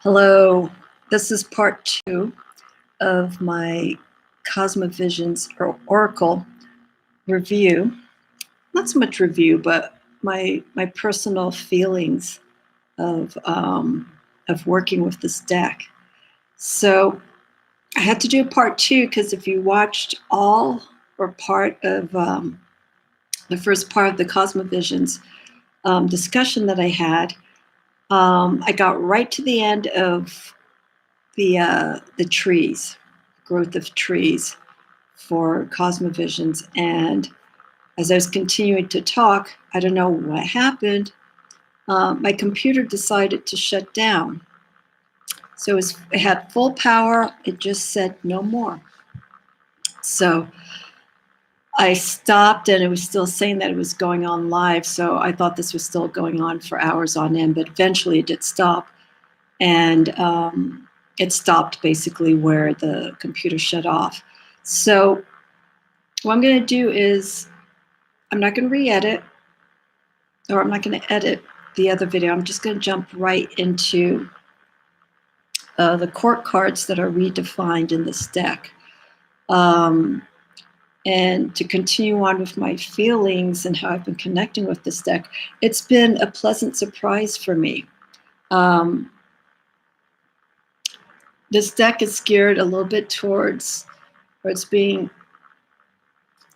Hello, this is part 2 of my Cosma Visions Oracle review. Not so much review, but my personal feelings of working with this deck. So I had to do part 2 because if you watched all or part of the first part of the Cosma Visions discussion that I had, I got right to the end of the trees, growth of trees for Cosma Visions. And as I was continuing to talk, I don't know what happened. My computer decided to shut down. So it had full power. It just said no more. So I stopped and it was still saying that it was going on live. So I thought this was still going on for hours on end, but eventually it did stop. And it stopped basically where the computer shut off. So what I'm going to do is I'm not going to re-edit, or I'm not going to edit the other video. I'm just going to jump right into the court cards that are redefined in this deck. And to continue on with my feelings and how I've been connecting with this deck, it's been a pleasant surprise for me. This deck is geared a little bit towards, or it's being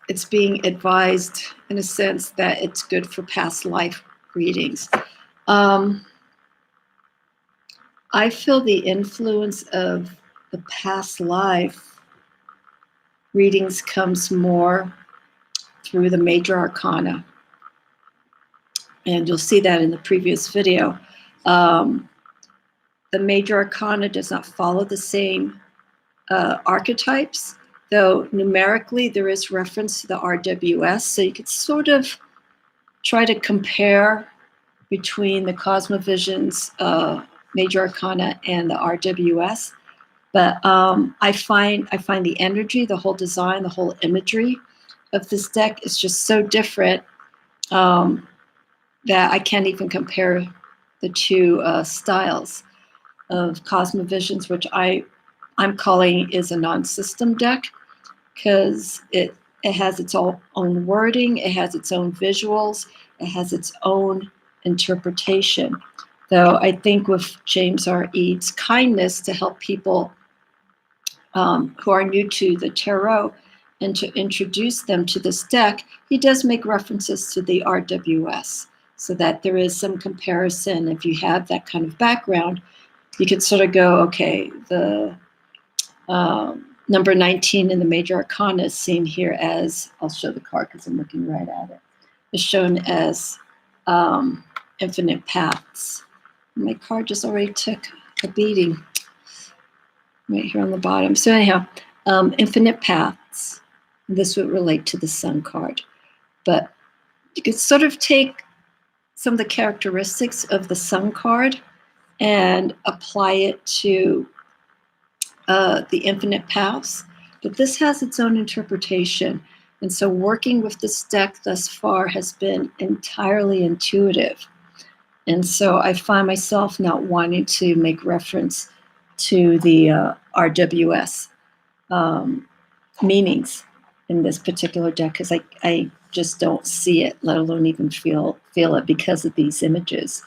advised in a sense that it's good for past life readings. I feel the influence of the past life readings comes more through the Major Arcana. And you'll see that in the previous video. The Major Arcana does not follow the same archetypes, though numerically there is reference to the RWS. So you could sort of try to compare between the Cosma Visions Major Arcana and the RWS. But I find the energy, the whole design, the whole imagery of this deck is just so different that I can't even compare the two styles of Cosma Visions, which I'm calling is a non-system deck, because it has its own wording, it has its own visuals, it has its own interpretation. Though I think with James R.Eads' kindness to help people who are new to the tarot and to introduce them to this deck, he does make references to the RWS so that there is some comparison. If you have that kind of background, you could sort of go, okay, the number 19 in the Major Arcana is seen here as, I'll show the card because I'm looking right at it, is shown as infinite paths. My card just already took a beating right here on the bottom. So anyhow, infinite paths. This would relate to the Sun card. But you could sort of take some of the characteristics of the Sun card and apply it to the infinite paths. But this has its own interpretation. And so working with this deck thus far has been entirely intuitive. And so I find myself not wanting to make reference to the RWS meanings in this particular deck, because I just don't see it, let alone even feel it because of these images.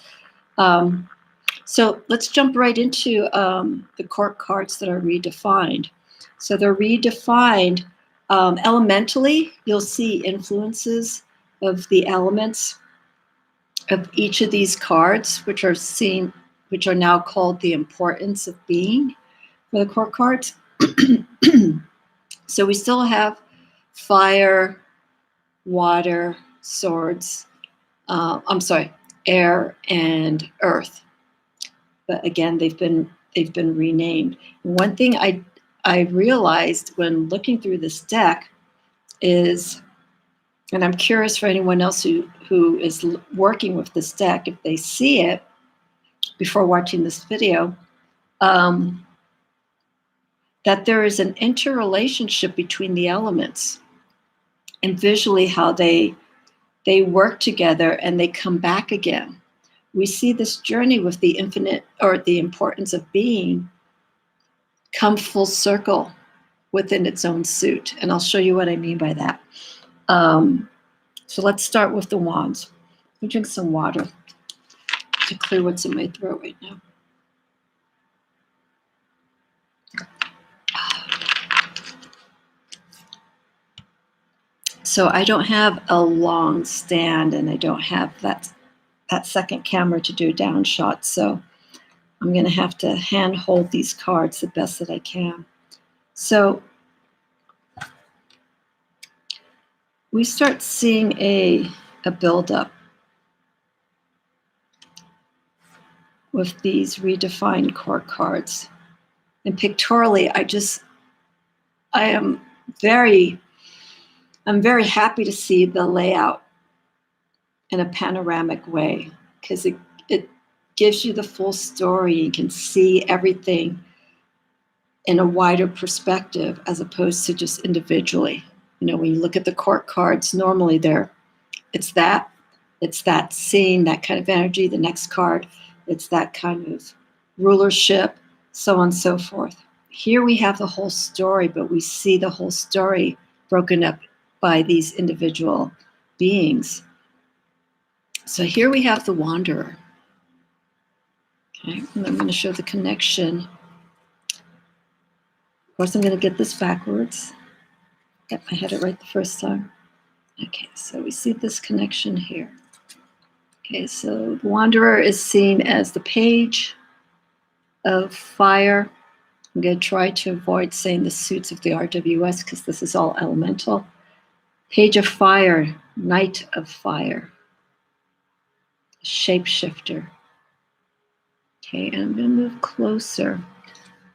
So let's jump right into the court cards that are redefined. So they're redefined elementally. You'll see influences of the elements of each of these cards, which are now called the importance of being for the court cards. So we still have fire, water, swords, air and earth. But again, they've been renamed. One thing I realized when looking through this deck is, and I'm curious for anyone else who is working with this deck, if they see it before watching this video, that there is an interrelationship between the elements and visually how they work together and they come back again. we see this journey with the infinite, or the importance of being, come full circle within its own suit. And I'll show you what I mean by that. So let's start with the wands. Let me drink some water to clear what's in my throat right now. So I don't have a long stand, and I don't have that second camera to do a down shot. So I'm going to have to hand hold these cards the best that I can. So we start seeing a buildup with these redefined court cards. And pictorially, I'm very happy to see the layout in a panoramic way, because it gives you the full story. You can see everything in a wider perspective as opposed to just individually. You know, when you look at the court cards, normally it's that scene, that kind of energy. The next card, it's that kind of rulership, so on and so forth. Here we have the whole story, but we see the whole story broken up by these individual beings. So here we have the Wanderer. Okay, and I'm going to show the connection. Of course, I'm going to get this backwards. Yep, I had it right the first time. Okay, so we see this connection here. Okay, so the Wanderer is seen as the Page of Fire. I'm going to try to avoid saying the suits of the RWS because this is all elemental. Page of Fire, Knight of Fire, Shapeshifter. Okay, and I'm going to move closer.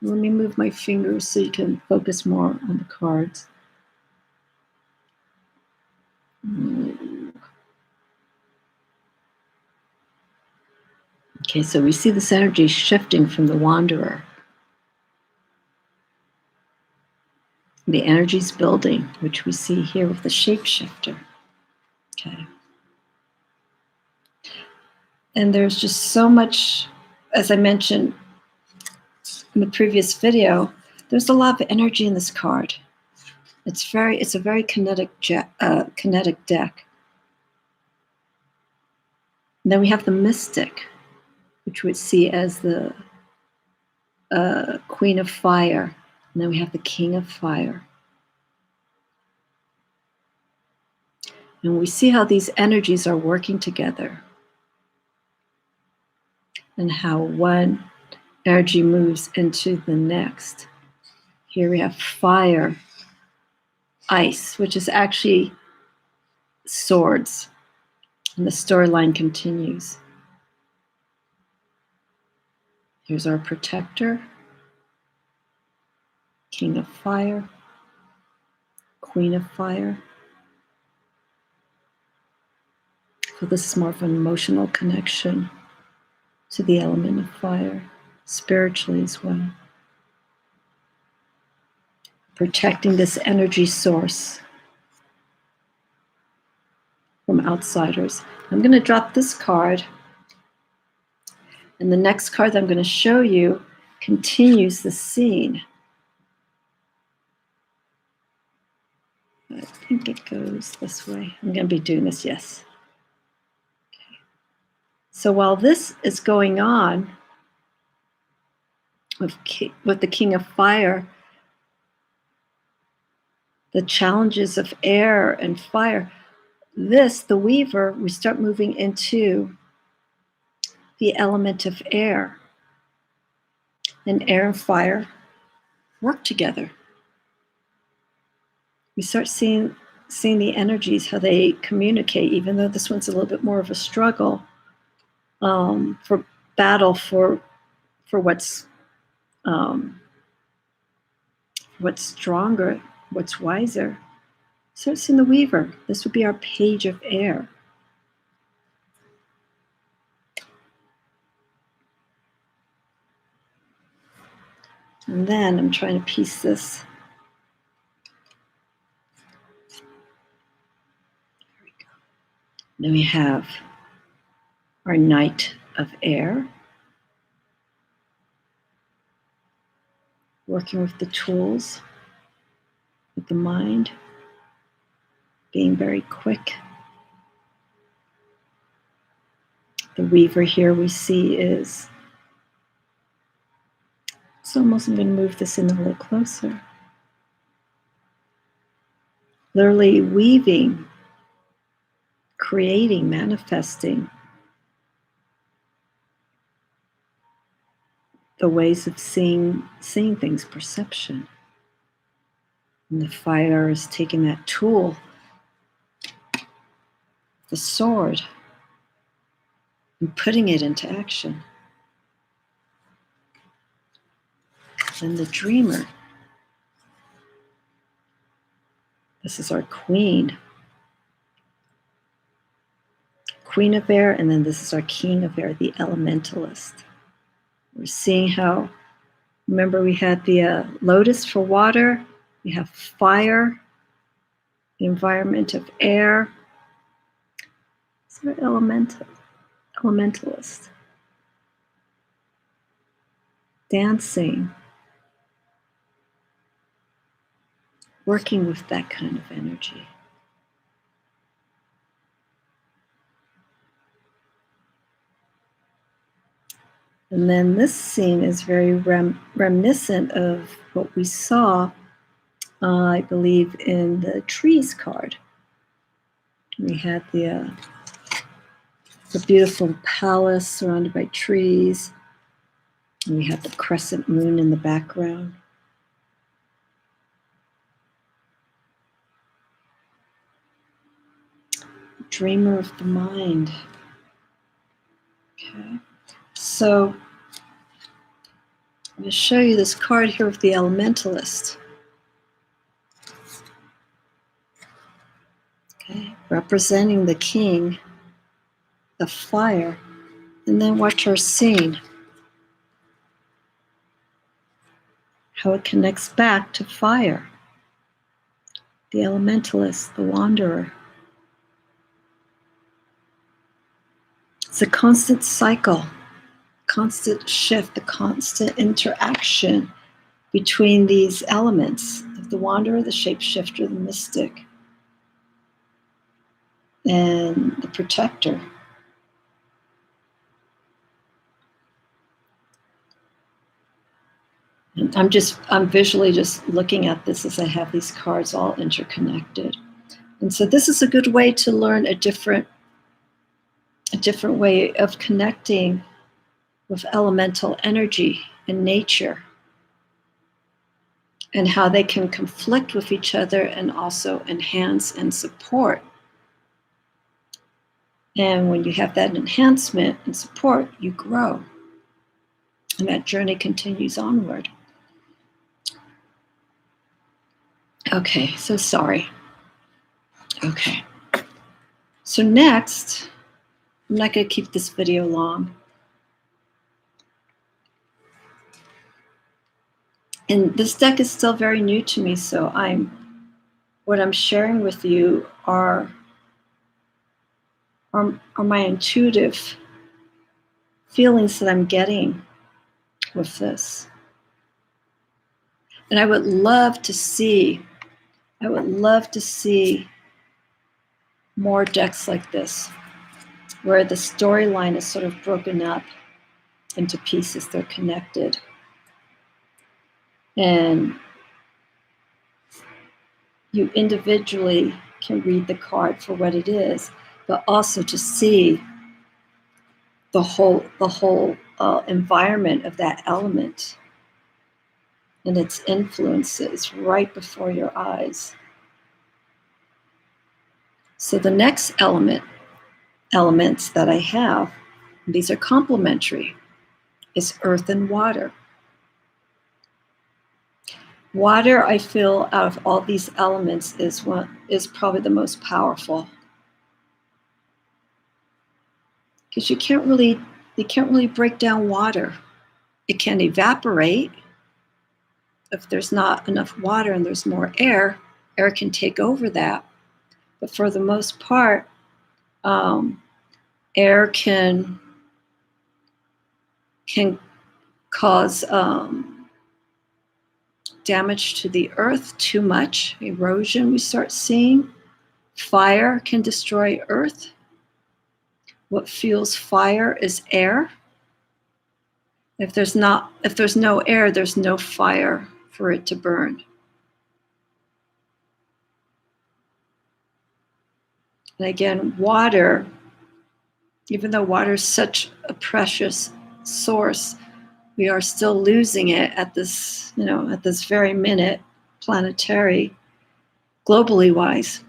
Let me move my fingers so you can focus more on the cards. Okay, so we see this energy shifting from the Wanderer. The energy's building, which we see here with the Shapeshifter. Okay. And there's just so much, as I mentioned in the previous video, there's a lot of energy in this card. It's a very kinetic deck. And then we have the Mystic, which we see as the Queen of Fire. And then we have the King of Fire. And we see how these energies are working together and how one energy moves into the next. Here we have fire, ice, which is actually swords. And the storyline continues. Here's our protector, King of Fire, Queen of Fire. So this is more of an emotional connection to the element of fire, spiritually as well. Protecting this energy source from outsiders. I'm going to drop this card, and the next card that I'm going to show you continues the scene. I think it goes this way. I'm going to be doing this, yes. Okay. So while this is going on with the King of Fire, the challenges of air and fire, the Weaver, we start moving into the element of air. And air and fire work together. We start seeing the energies, how they communicate, even though this one's a little bit more of a struggle for battle for what's stronger, what's wiser. So it's in the Weaver. This would be our Page of Air. And then I'm trying to piece this. There we go. Then we have our Knight of air, working with the tools, with the mind, being very quick. The weaver here we see is, it's almost, I'm going to move this in a little closer. Literally weaving, creating, manifesting the ways of seeing things, perception. And the fire is taking that tool, the sword, and putting it into action. And the dreamer, this is our queen. Queen of air, and then this is our king of air, the elementalist. We're seeing how, remember we had the lotus for water, we have fire, the environment of air. It's our elementalist. Dancing, working with that kind of energy. And then this scene is very reminiscent of what we saw, I believe, in the trees card. We had the beautiful palace surrounded by trees, and we had the crescent moon in the background. Dreamer of the mind. Okay. So I'm going to show you this card here of the elementalist. Okay, representing the king of fire. And then watch our scene. How it connects back to fire. The elementalist, the wanderer. It's a constant cycle, constant shift, the constant interaction between these elements of the wanderer, the shapeshifter, the mystic, and the protector. And I'm visually just looking at this as I have these cards all interconnected. And so this is a good way to learn a different way of connecting with elemental energy and nature, and how they can conflict with each other and also enhance and support. And when you have that enhancement and support, you grow. And that journey continues onward. Okay, so sorry. Okay. So next, I'm not going to keep this video long. And this deck is still very new to me, so what I'm sharing with you are my intuitive feelings that I'm getting with this. And I would love to see more decks like this, where the storyline is sort of broken up into pieces, they're connected. And you individually can read the card for what it is, but also to see the whole environment of that element and its influences right before your eyes. So the next elements that I have, these are complementary, is earth and water. Water, I feel, out of all these elements is probably the most powerful, because you can't really break down water. It can evaporate. If there's not enough water and there's more air can take over that. But for the most part, air can can cause damage to the earth, too much erosion we start seeing. Fire can destroy earth. What fuels fire is air. If there's no air, there's no fire for it to burn. And again, water, even though water is such a precious source, we are still losing it at this very minute, planetary, globally wise.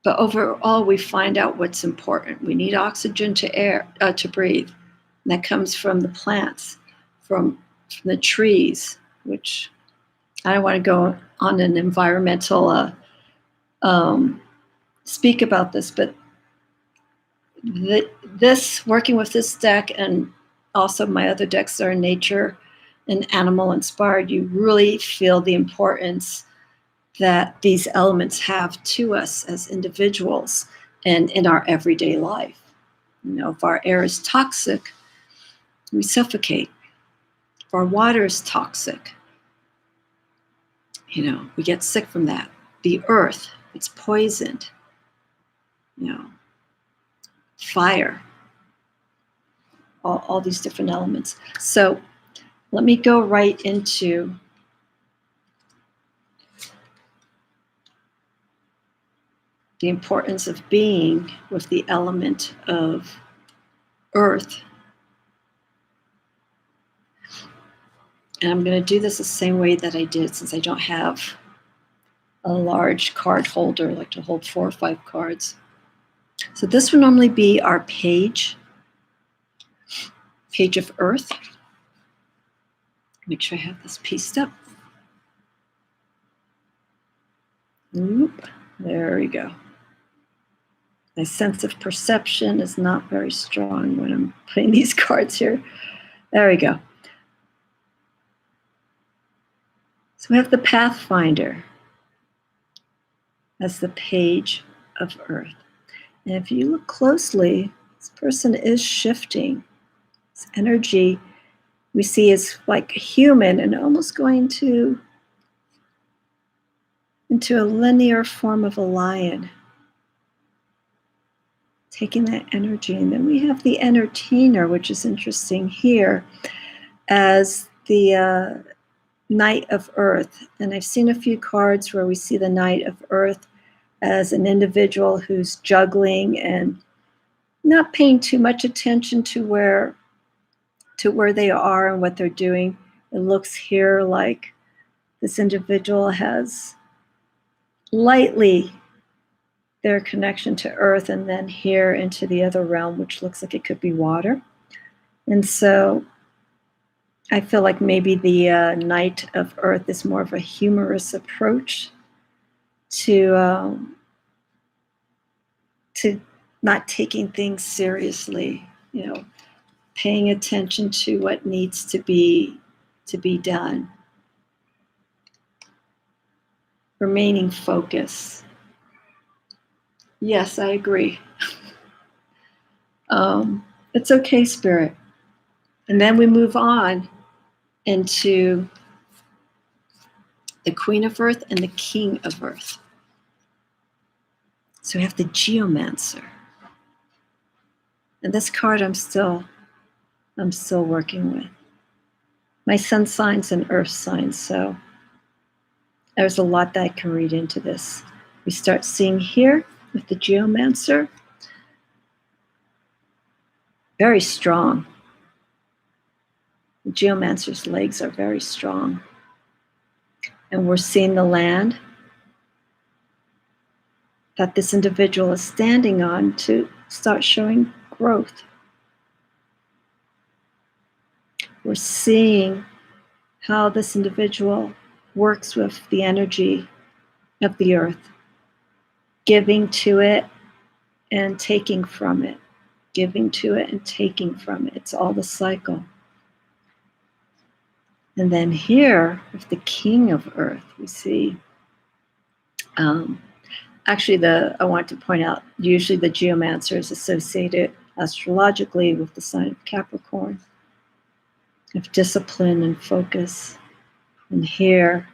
But overall, we find out what's important. We need oxygen to breathe. And that comes from the plants, from the trees, which I don't want to go on an environmental speak about this, but this working with this deck and also my other decks that are nature and animal inspired, you really feel the importance that these elements have to us as individuals and in our everyday life. If our air is toxic, we suffocate. If our water is toxic, we get sick from that. The earth, it's poisoned. Fire, all these different elements. So let me go right into the importance of being with the element of earth. And I'm going to do this the same way that I did, since I don't have a large card holder. I like to hold 4 or 5 cards. So this would normally be our page of earth. Make sure I have this pieced up. Oop, there we go. My sense of perception is not very strong when I'm putting these cards here. There we go. So we have the Pathfinder as the page of earth. And if you look closely, this person is shifting. This energy we see is like a human and almost going into a linear form of a lion. Taking that energy. And then we have the Entertainer, which is interesting here, as the Knight of Earth. And I've seen a few cards where we see the Knight of Earth as an individual who's juggling and not paying too much attention to where they are and what they're doing. It looks here like this individual has lightly their connection to earth, and then here into the other realm, which looks like it could be water. And so I feel like maybe the Knight of Earth is more of a humorous approach to not taking things seriously, paying attention to what needs to be done, remaining focused. Yes, I agree. It's okay, Spirit. And then we move on into the Queen of Earth and the King of Earth. So we have the Geomancer. And this card I'm still working with. My sun signs and earth signs, so there's a lot that I can read into this. We start seeing here with the Geomancer. Very strong. The Geomancer's legs are very strong. And we're seeing the land that this individual is standing on to start showing growth. We're seeing how this individual works with the energy of the earth, giving to it and taking from it, giving to it and taking from it. It's all the cycle. And then here, with the King of Earth, we see, actually I want to point out, usually the Geomancer is associated astrologically with the sign of Capricorn, of discipline and focus. And here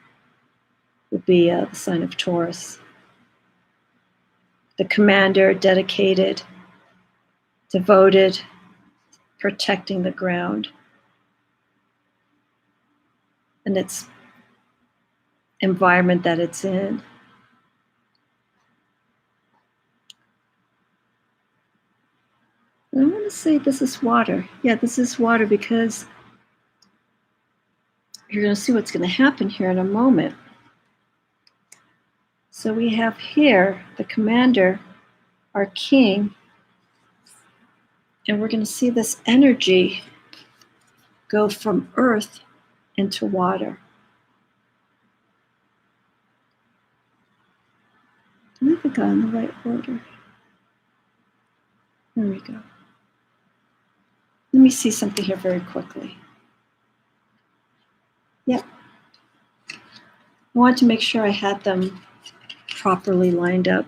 would be the sign of Taurus. The commander, dedicated, devoted, protecting the ground and its environment that it's in. And I want to say this is water. Yeah, this is water because you're going to see what's going to happen here in a moment. So we have here the commander, our king, and we're going to see this energy go from earth into water. I think I got in the right order. There we go. Let me see something here very quickly. Yep. I wanted to make sure I had them properly lined up.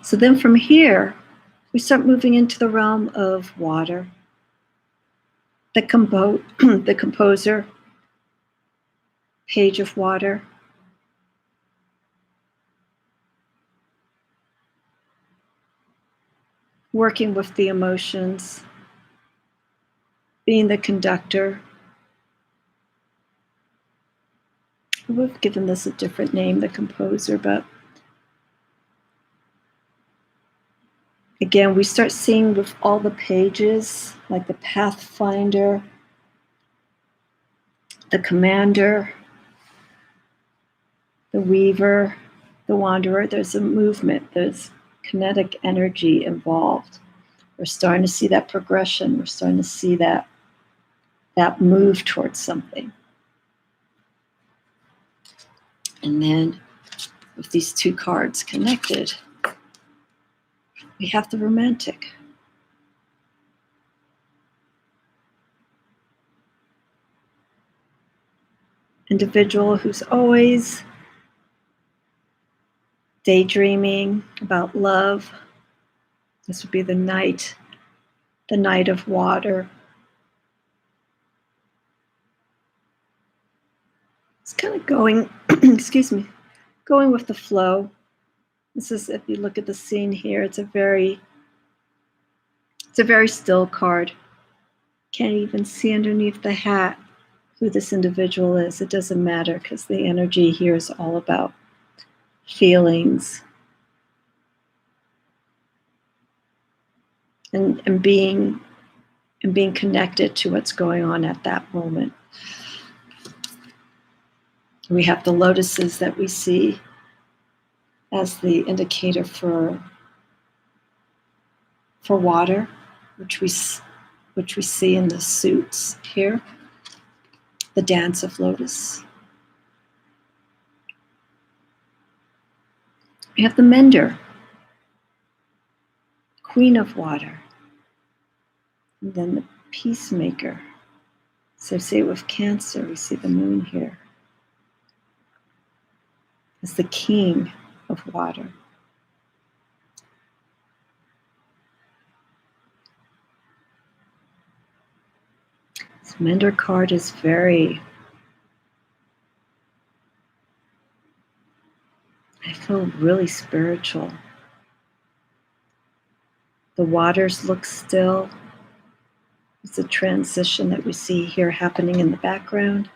So then from here, we start moving into the realm of water. The composer, page of water. Working with the emotions, being the conductor. We've given this a different name, the composer, but again, we start seeing with all the pages, like the Pathfinder, the Commander, the Weaver, the Wanderer. There's a movement, there's kinetic energy involved. We're starting to see that progression. We're starting to see that move towards something. And then with these two cards connected, we have the romantic. Individual who's always daydreaming about love. This would be the knight of water. It's kind of going, going with the flow. This is, if you look at the scene here, it's a very still card. Can't even see underneath the hat who this individual is. It doesn't matter because the energy here is all about feelings and being connected to what's going on at that moment. We have the lotuses that we see as the indicator for water, which we see in the suits here, the dance of lotus. We have the Mender, queen of water, and then the Peacemaker. So say with Cancer, we see the moon here as the king of water. This Mender card is I feel really spiritual. The waters look still. It's a transition that we see here happening in the background.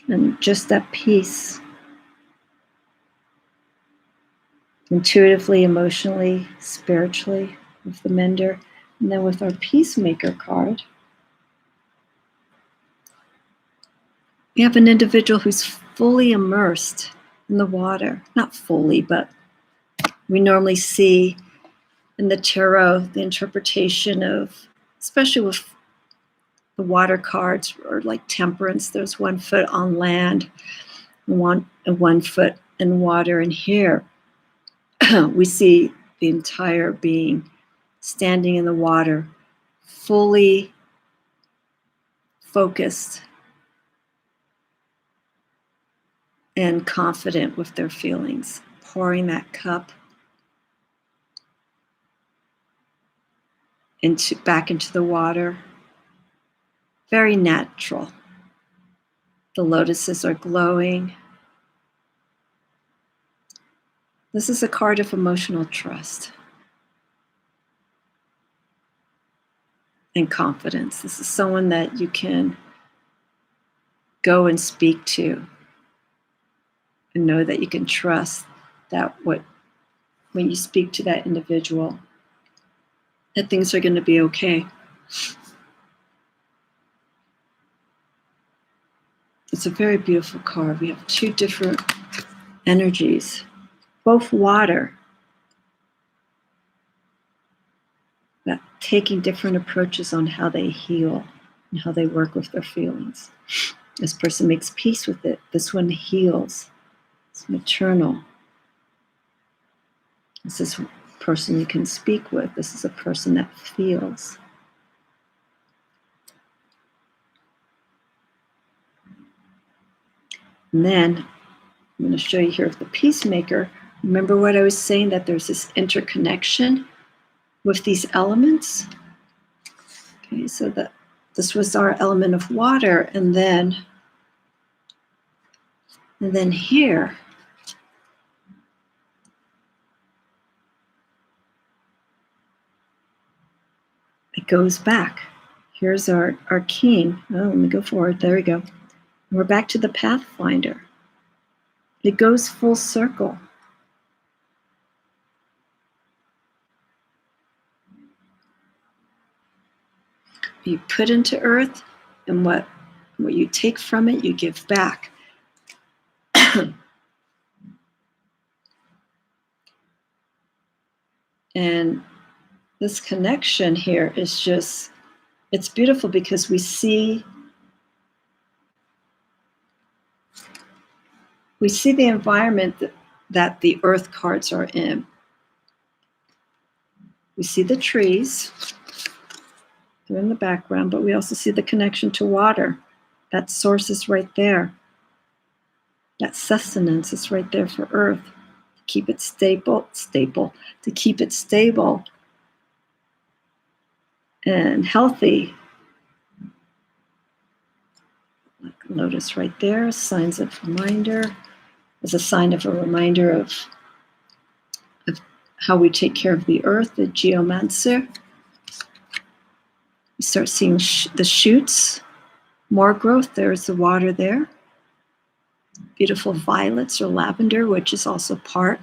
And just that peace, intuitively, emotionally, spiritually, with the Mender. And then with our Peacemaker card, we have an individual who's fully immersed in the water. Not fully, but we normally see in the tarot the interpretation of, especially with the water cards, or like Temperance, there's 1 foot on land and one foot in water. And here we see the entire being standing in the water, fully focused and confident with their feelings, pouring that cup back into the water. Very natural. The lotuses are glowing. This is a card of emotional trust and confidence. This is someone that you can go and speak to and know that you can trust that when you speak to that individual, that things are going to be okay. It's a very beautiful card. We have two different energies, both water, but taking different approaches on how they heal and how they work with their feelings. This person makes peace with it. This one heals. It's maternal. This is a person you can speak with. This is a person that feels. And then I'm going to show you here with the Peacemaker. Remember what I was saying, that there's this interconnection with these elements? Okay, so this was our element of water, and then here, it goes back. Here's our king. Oh, let me go forward. There we go. We're back to the Pathfinder. It goes full circle. You put into earth, and what you take from it, you give back. And this connection here is just, it's beautiful because we see the environment that the earth cards are in. We see the trees, they're in the background, but we also see the connection to water. That source is right there. That sustenance is right there for earth. To keep it to keep it stable and healthy. Like lotus right there, signs of reminder. As a sign of a reminder of how we take care of the earth, the Geomancer. You start seeing the shoots, more growth. There's the water there. Beautiful violets or lavender, which is also part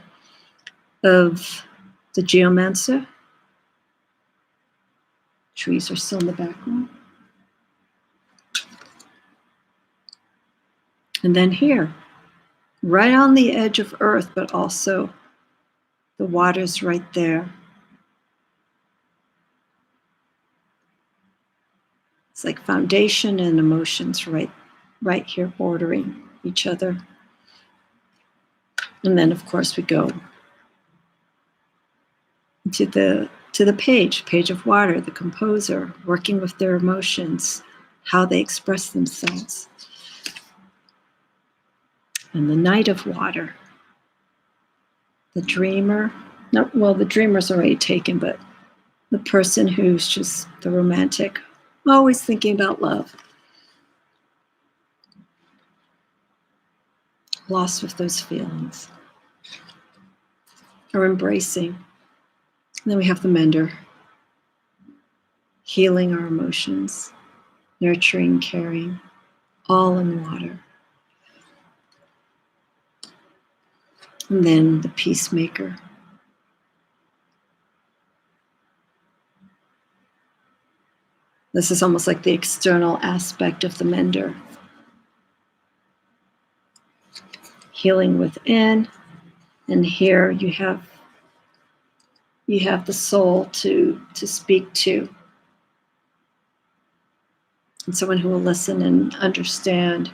of the Geomancer. Trees are still in the background. And then here, right on the edge of earth, but also the water's right there. It's like foundation and emotions right here bordering each other. And then of course we go to the page of water, the composer, working with their emotions, how they express themselves. And the knight of water, the dreamer. No, well, the dreamer's already taken, but the person who's just the romantic, always thinking about love. Lost with those feelings. Or embracing. And then we have the mender. Healing our emotions. Nurturing, caring. All in water. And then the peacemaker. This is almost like the external aspect of the mender. Healing within, and here you have the soul to speak to, and someone who will listen and understand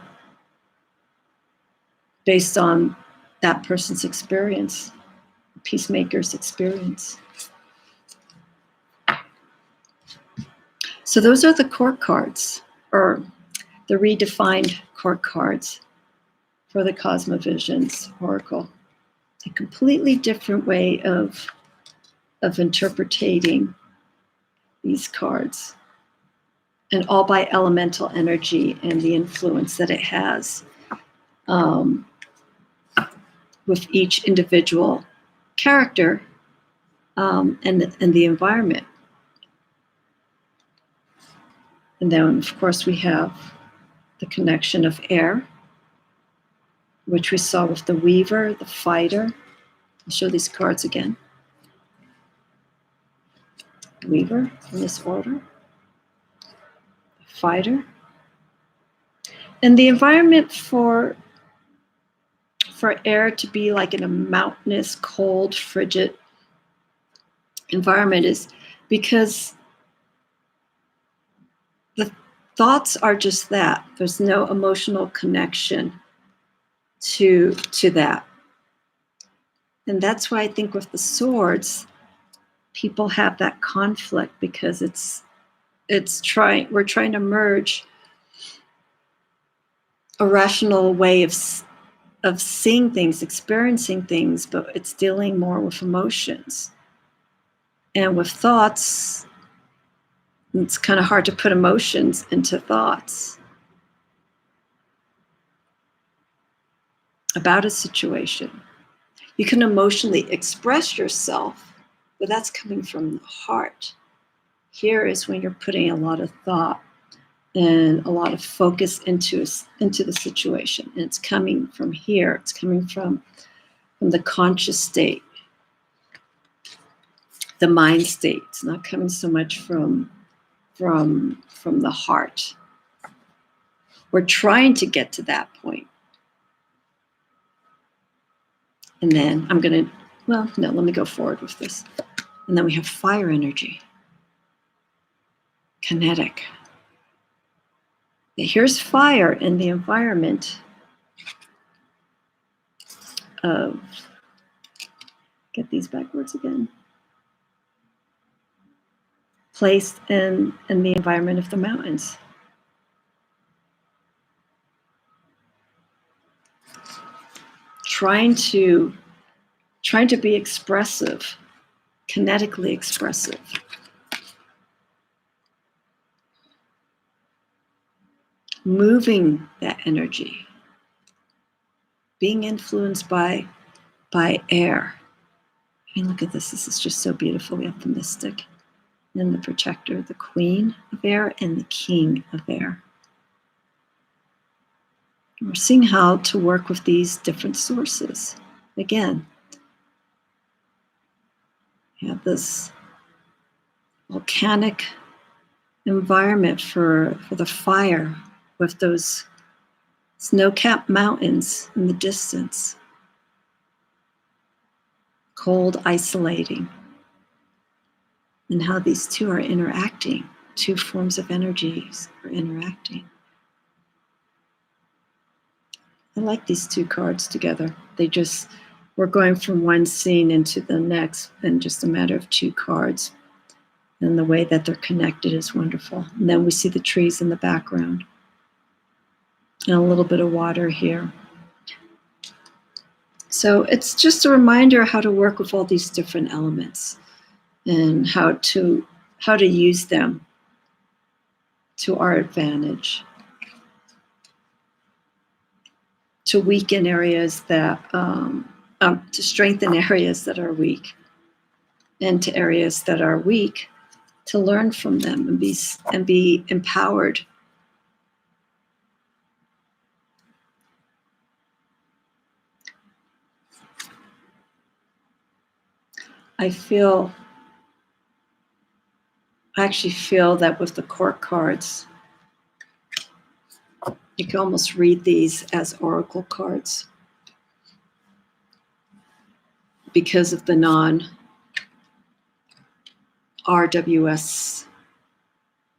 based on that person's experience, the peacemaker's experience. So those are the court cards, or the redefined court cards for the Cosma Visions Oracle. A completely different way of interpreting these cards, and all by elemental energy and the influence that it has with each individual character and the environment. And then, of course, we have the connection of air, which we saw with the Weaver, the Fighter. I'll show these cards again. Weaver in this order, the Fighter. And the environment for air to be like in a mountainous, cold, frigid environment is because the thoughts are just that. There's no emotional connection to that. And that's why I think with the swords, people have that conflict, because we're trying to merge a rational way of seeing things, experiencing things, but it's dealing more with emotions. And with thoughts, it's kind of hard to put emotions into thoughts about a situation. You can emotionally express yourself, but that's coming from the heart. Here is when you're putting a lot of thought and a lot of focus into the situation. And it's coming from here. It's coming from the conscious state, the mind state. It's not coming so much from the heart. We're trying to get to that point. And then let me go forward with this. And then we have fire energy, kinetic. Here's fire in the environment of, get these backwards again, placed in the environment of the mountains. Trying to be expressive, kinetically expressive. Moving that energy, being influenced by air. I mean, look at this. This is just so beautiful. We have the mystic, and the protector, the queen of air, and the king of air. And we're seeing how to work with these different sources. Again, we have this volcanic environment for the fire, with those snow-capped mountains in the distance, cold, isolating, and how these two are interacting. Two forms of energies are interacting. I like these two cards together. We're going from one scene into the next in just a matter of two cards. And the way that they're connected is wonderful. And then we see the trees in the background. And a little bit of water here. So it's just a reminder how to work with all these different elements and how to use them to our advantage, to weaken areas that, to strengthen areas that are weak, and to areas that are weak, to learn from them and be empowered. I actually feel that with the court cards, you can almost read these as oracle cards because of the non-RWS,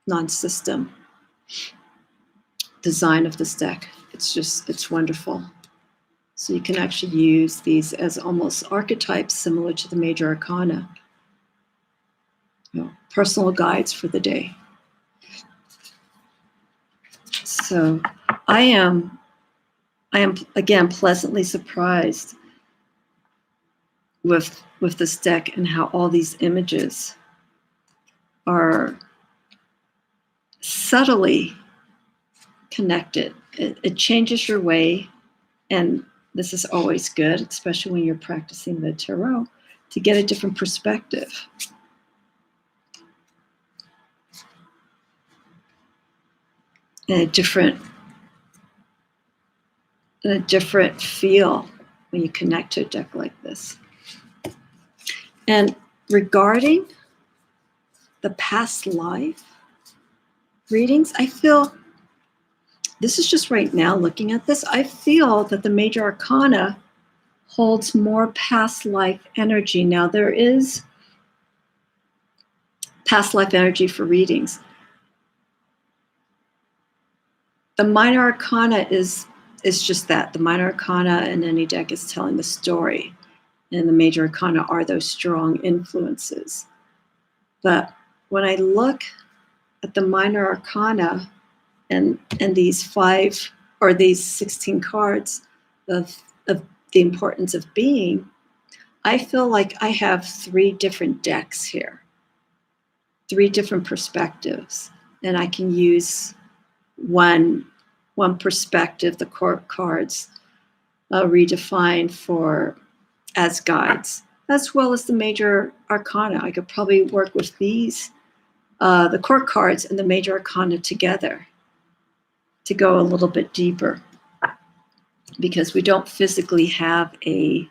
non-system design of this deck. It's wonderful. So you can actually use these as almost archetypes similar to the Major Arcana. Personal guides for the day. So I am am again pleasantly surprised with this deck and how all these images are subtly connected. It changes your way, and this is always good, especially when you're practicing the tarot, to get a different perspective. And a different feel when you connect to a deck like this. And regarding the past life readings, I feel, this is just right now looking at this, I feel that the Major Arcana holds more past life energy. Now, there is past life energy for readings. The Minor Arcana is just that. The Minor Arcana in any deck is telling the story, and the Major Arcana are those strong influences. But when I look at the Minor Arcana and these 5 or these 16 cards of the importance of being, I feel like I have 3 different decks here, 3 different perspectives, and I can use one perspective, the court cards, redefined for as guides, as well as the Major Arcana. I could probably work with these, the court cards and the Major Arcana together to go a little bit deeper, because we don't physically have a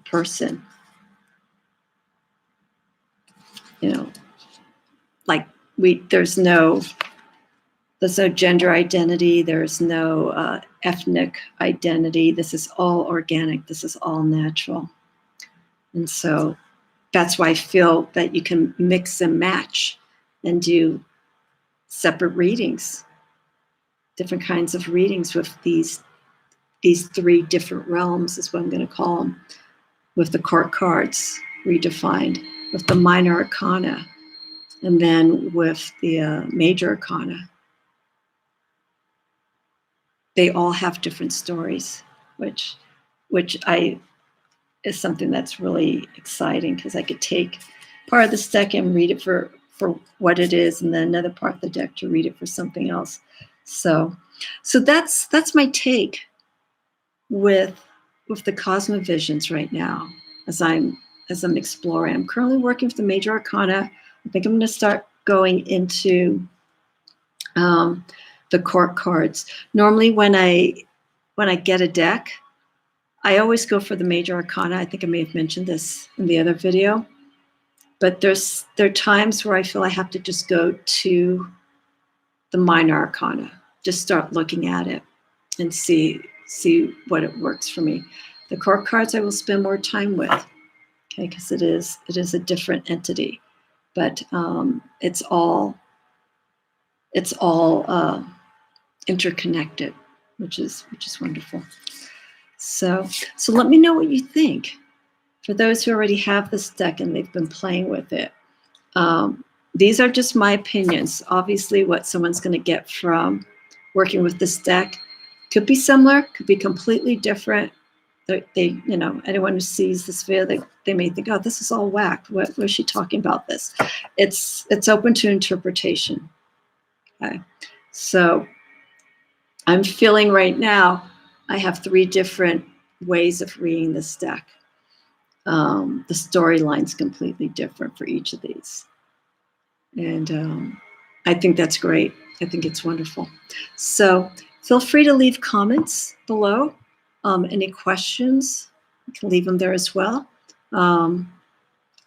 person, you know, like there's no gender identity, there's no ethnic identity. This is all organic, this is all natural. And so that's why I feel that you can mix and match and do separate readings, different kinds of readings with these 3 different realms, is what I'm going to call them, with the court cards redefined, with the Minor Arcana, and then with the Major Arcana. They all have different stories, which is something that's really exciting, because I could take part of this deck and read it for what it is, and then another part of the deck to read it for something else. So that's my take with the Cosma Visions right now, as I'm exploring. I'm currently working with the Major Arcana. I think I'm going to start going into the court cards. Normally when I get a deck, I always go for the Major Arcana. I think I may have mentioned this in the other video, but there are times where I feel I have to just go to the Minor Arcana, just start looking at it and see what it works for me. The court cards I will spend more time with, okay, because it is a different entity, but it's all interconnected, which is wonderful. So let me know what you think. For those who already have this deck and they've been playing with it, these are just my opinions. Obviously, what someone's going to get from working with this deck could be similar, could be completely different. They anyone who sees this video, they may think, oh, this is all whack. What was she talking about this? It's open to interpretation. Okay. So I'm feeling right now I have 3 different ways of reading this deck. The storyline's completely different for each of these. And I think that's great. I think it's wonderful. So feel free to leave comments below. Any questions, you can leave them there as well.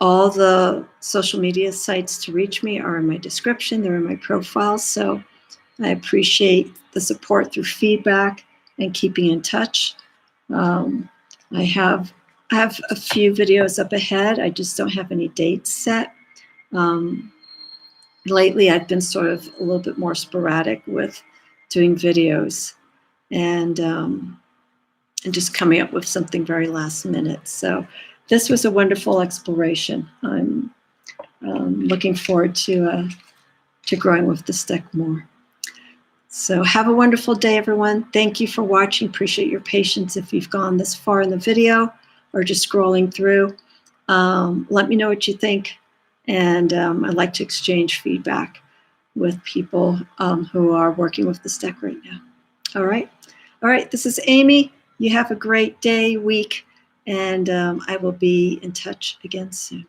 All the social media sites to reach me are in my description. They're in my profile. So I appreciate the support through feedback and keeping in touch. I have a few videos up ahead. I just don't have any dates set. Lately, I've been sort of a little bit more sporadic with doing videos and just coming up with something very last minute. So this was a wonderful exploration. I'm looking forward to growing with this deck more. So have a wonderful day, everyone. Thank you for watching. Appreciate your patience if you've gone this far in the video or just scrolling through. Let me know what you think. And I'd like to exchange feedback with people who are working with this deck right now. All right. All right. This is Amy. You have a great day, week, and I will be in touch again soon.